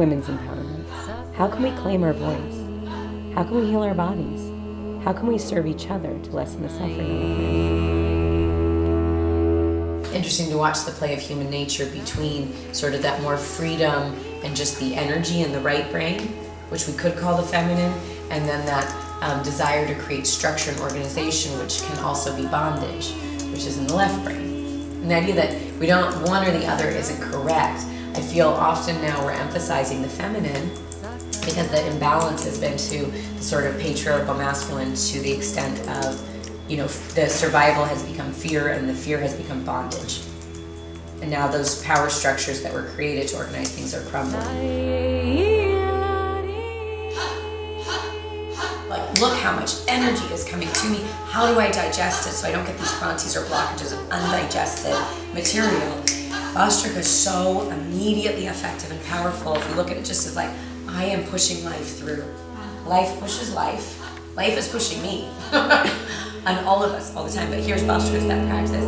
women's empowerment? How can we claim our voice? How can we heal our bodies? How can we serve each other to lessen the suffering on the planet? Interesting to watch the play of human nature between sort of that more freedom and just the energy in the right brain, which we could call the feminine, and then that desire to create structure and organization, which can also be bondage, which is in the left brain. And the idea that we don't, one or the other isn't correct. I feel often now we're emphasizing the feminine because the imbalance has been to the sort of patriarchal masculine to the extent of, you know, the survival has become fear and the fear has become bondage. And now those power structures that were created to organize things are crumbling. Like, look how much energy is coming to me. How do I digest it so I don't get these quantities or blockages of undigested material? Vastrika is so immediately effective and powerful if you look at it just as like, I am pushing life through. Life pushes life. Life is pushing me. And all of us, all the time. But here's Vastrika's that practice.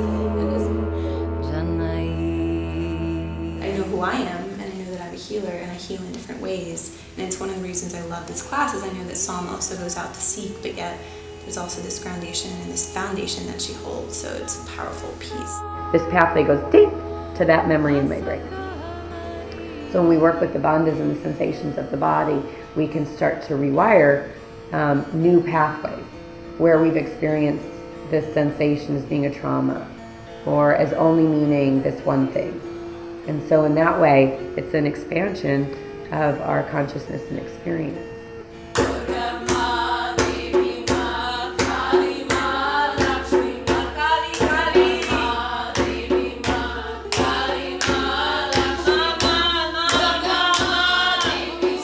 I know who I am, and I know that I'm a healer, and I heal in different ways. And it's one of the reasons I love this class, is I know that Psalm also goes out to seek, but yet there's also this groundation and this foundation that she holds, so it's a powerful piece. This pathway goes deep to that memory in my brain. So when we work with the bandhas and the sensations of the body, we can start to rewire new pathways where we've experienced this sensation as being a trauma or as only meaning this one thing. And so in that way, it's an expansion of our consciousness and experience.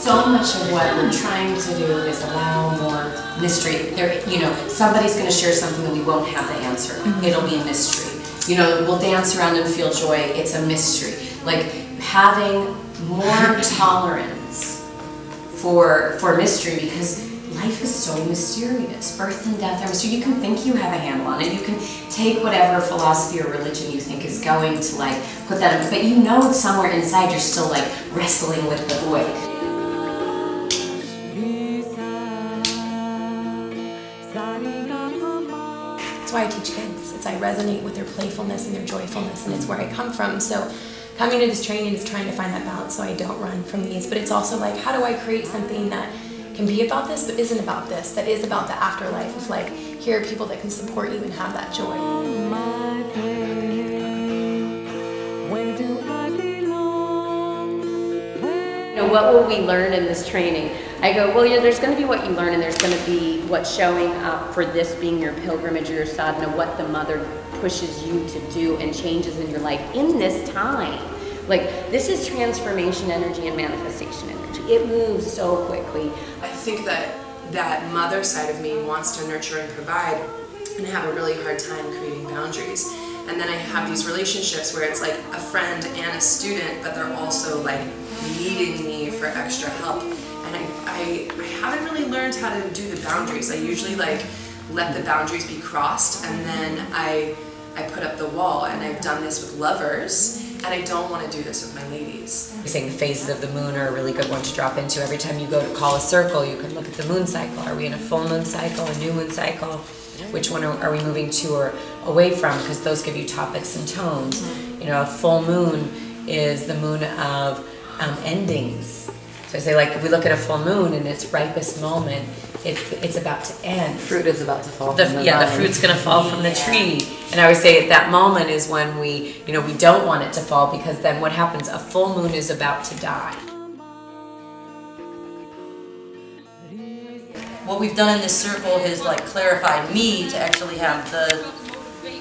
So much of what we're trying to do is allow more mystery. There, you know, somebody's going to share something that we won't have the answer. It'll be a mystery. You know, we'll dance around and feel joy. It's a mystery. Like having more tolerance for mystery, because life is so mysterious. Birth and death are mysterious. You can think you have a handle on it. You can take whatever philosophy or religion you think is going to like put that in, but you know somewhere inside you're still like wrestling with the void. That's why I teach kids. I resonate with their playfulness and their joyfulness, and it's where I come from. So coming to this training is trying to find that balance so I don't run from these. But it's also like, how do I create something that can be about this but isn't about this, that is about the afterlife of like, here are people that can support you and have that joy. You know, what will we learn in this training? I go, well, yeah, there's going to be what you learn, and there's going to be what's showing up for this being your pilgrimage or your sadhana, what the mother pushes you to do and changes in your life in this time. Like, this is transformation energy and manifestation energy. It moves so quickly. I think that that mother side of me wants to nurture and provide, and I have a really hard time creating boundaries. And then I have these relationships where it's like a friend and a student, but they're also like needing me for extra help. And I haven't really learned how to do the boundaries. I usually like let the boundaries be crossed, and then I put up the wall. And I've done this with lovers, and I don't want to do this with my ladies. You're saying the phases of the moon are a really good one to drop into. Every time you go to call a circle, you can look at the moon cycle. Are we in a full moon cycle, a new moon cycle? Which one are we moving to or away from? Because those give you topics and tones. You know, a full moon is the moon of endings. So I say, like, if we look at a full moon in its ripest moment, it's about to end. Fruit is about to fall. The fruit's going to fall from the tree. And I would say at that moment is when we don't want it to fall, because then what happens? A full moon is about to die. What we've done in this circle is like clarified me to actually have the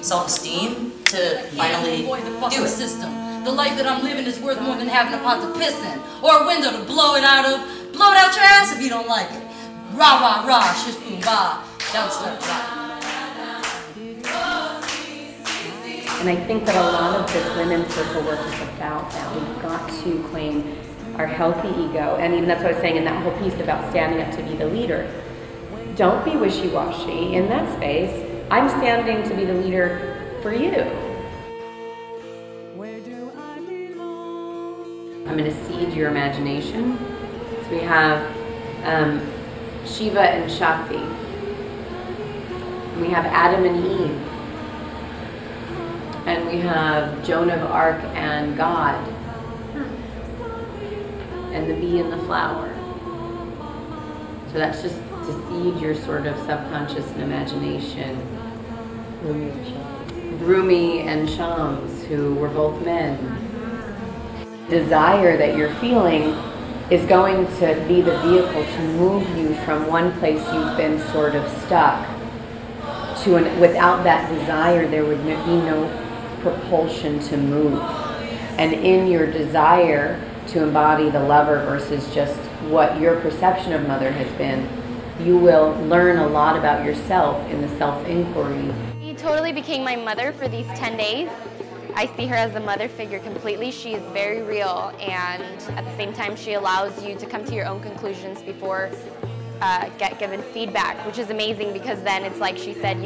self-esteem to finally do it. System. The life that I'm living is worth more than having a pot to piss in, or a window to blow it out of. Blow it out your ass if you don't like it. Rah, rah, rah, shish, boom, bah. That was right. And I think that a lot of this women's circle work is about that. We've got to claim our healthy ego. And even that's what I was saying in that whole piece about standing up to be the leader. Don't be wishy-washy in that space. I'm standing to be the leader for you. I'm going to seed your imagination. So we have Shiva and Shakti. And we have Adam and Eve. And we have Joan of Arc and God. And the bee and the flower. So that's just to seed your sort of subconscious and imagination. Rumi and Shams, who were both men. Desire that you're feeling is going to be the vehicle to move you from one place you've been sort of stuck to without that desire there would be no propulsion to move. And in your desire to embody the lover versus just what your perception of mother has been, you will learn a lot about yourself in the self-inquiry. She totally became my mother for these 10 days. I see her as a mother figure completely. She is very real, and at the same time she allows you to come to your own conclusions before get given feedback, which is amazing because then it's like she said,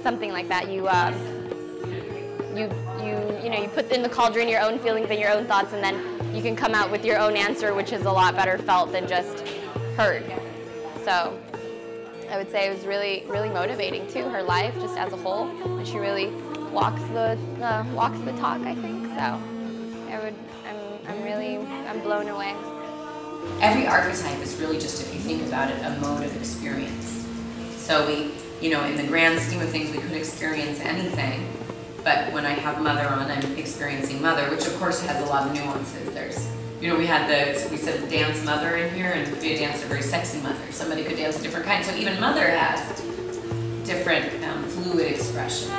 something like that, you put in the cauldron your own feelings and your own thoughts, and then you can come out with your own answer, which is a lot better felt than just heard. So I would say it was really, really motivating too, her life just as a whole, and she really walks the talk, I think. So I'm blown away. Every archetype is really just, if you think about it, a mode of experience. So we, in the grand scheme of things, we could experience anything, but when I have mother on, I'm experiencing mother, which of course has a lot of nuances. There's, we said dance mother in here, and we danced a very sexy mother. Somebody could dance a different kind, so even mother has different fluid expression.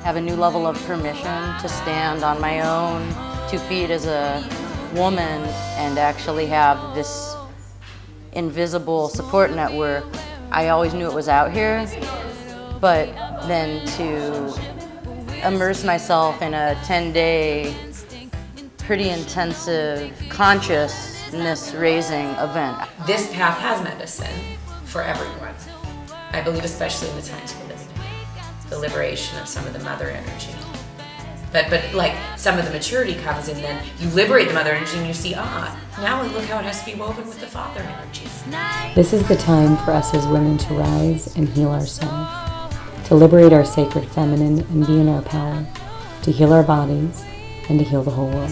Have a new level of permission to stand on my own 2 feet as a woman and actually have this invisible support network. I always knew it was out here, but then to immerse myself in a 10-day, pretty intensive consciousness-raising event. This path has medicine for everyone. I believe especially in the times we're living in. The liberation of some of the mother energy. But like some of the maturity comes in, then you liberate the mother energy and you see, now look how it has to be woven with the father energy. This is the time for us as women to rise and heal ourselves, to liberate our sacred feminine and be in our power, to heal our bodies and to heal the whole world.